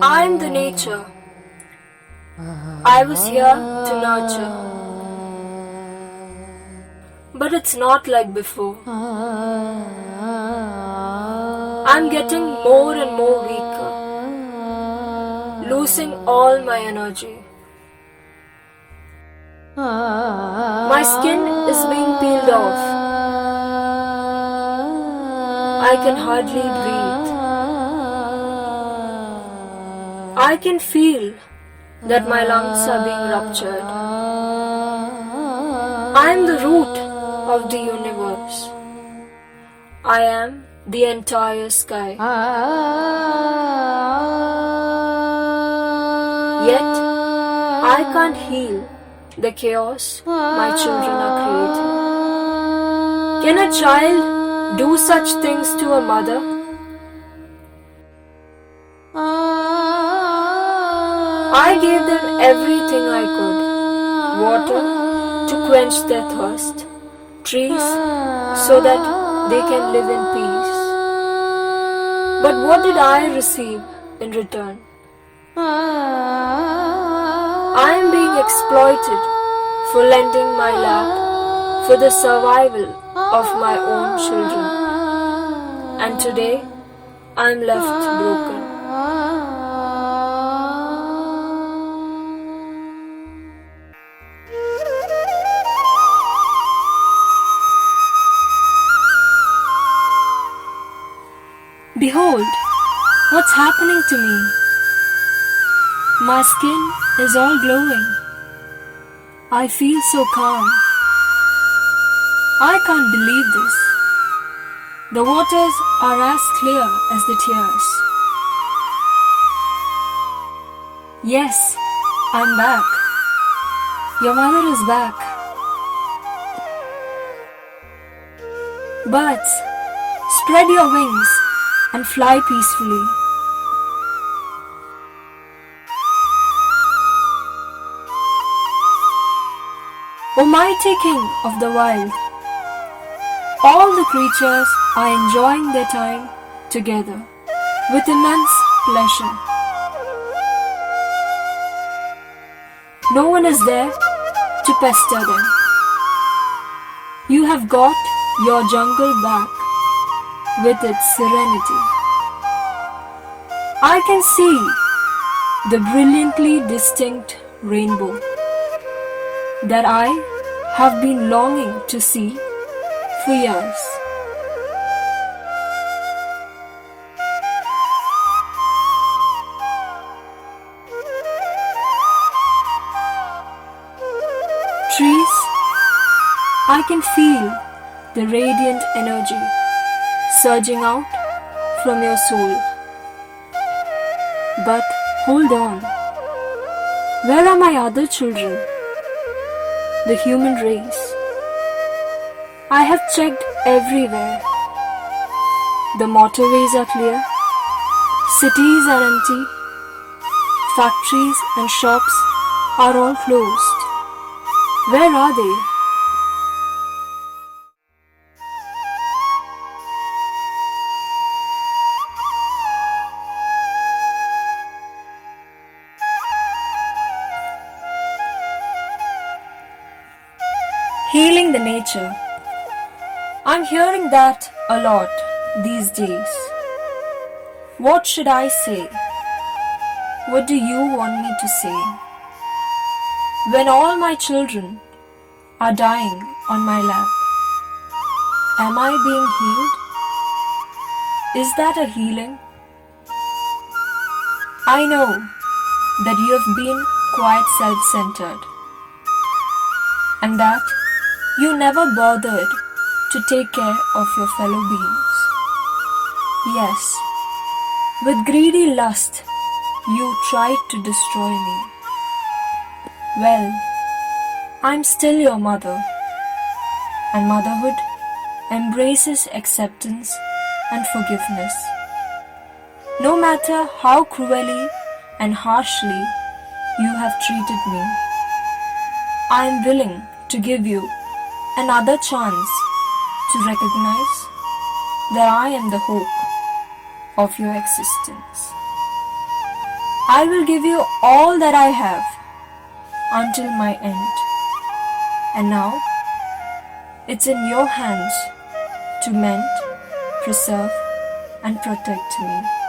I am the nature. I was here to nurture. But it's not like before. I'm getting more and more weaker, losing all my energy. My skin is being peeled off. I can hardly breathe. I can feel that my lungs are being ruptured. I am the root of the universe. I am the entire sky. Yet, I can't heal the chaos my children are creating. Can a child do such things to a mother? I gave them everything I could. Water to quench their thirst, trees so that they can live in peace. But what did I receive in return? I am being exploited for lending my lap for the survival of my own children. And today, I am left broken. Behold, what's happening to me? My skin is all glowing. I feel so calm. I can't believe this. The waters are as clear as the tears. Yes, I'm back. Your mother is back. Birds, spread your wings and fly peacefully. O mighty King of the wild, all the creatures are enjoying their time together with immense pleasure. No one is there to pester them. You have got your jungle back with its serenity. I can see the brilliantly distinct rainbow that I have been longing to see for years. Trees, I can feel the radiant energy surging out from your soul. But hold on, where are my other children? The human race. I have checked everywhere. The motorways are clear, cities are empty, factories and shops are all closed. Where are they? Healing the nature. I'm hearing that a lot these days. What should I say? What do you want me to say? When all my children are dying on my lap, am I being healed? Is that a healing? I know that you have been quite self-centered and that you never bothered to take care of your fellow beings. Yes, with greedy lust, you tried to destroy me. Well, I'm still your mother, and motherhood embraces acceptance and forgiveness. No matter how cruelly and harshly you have treated me, I am willing to give you another chance to recognize that I am the hope of your existence. I will give you all that I have until my end. And now, it's in your hands to mend, preserve, and protect me.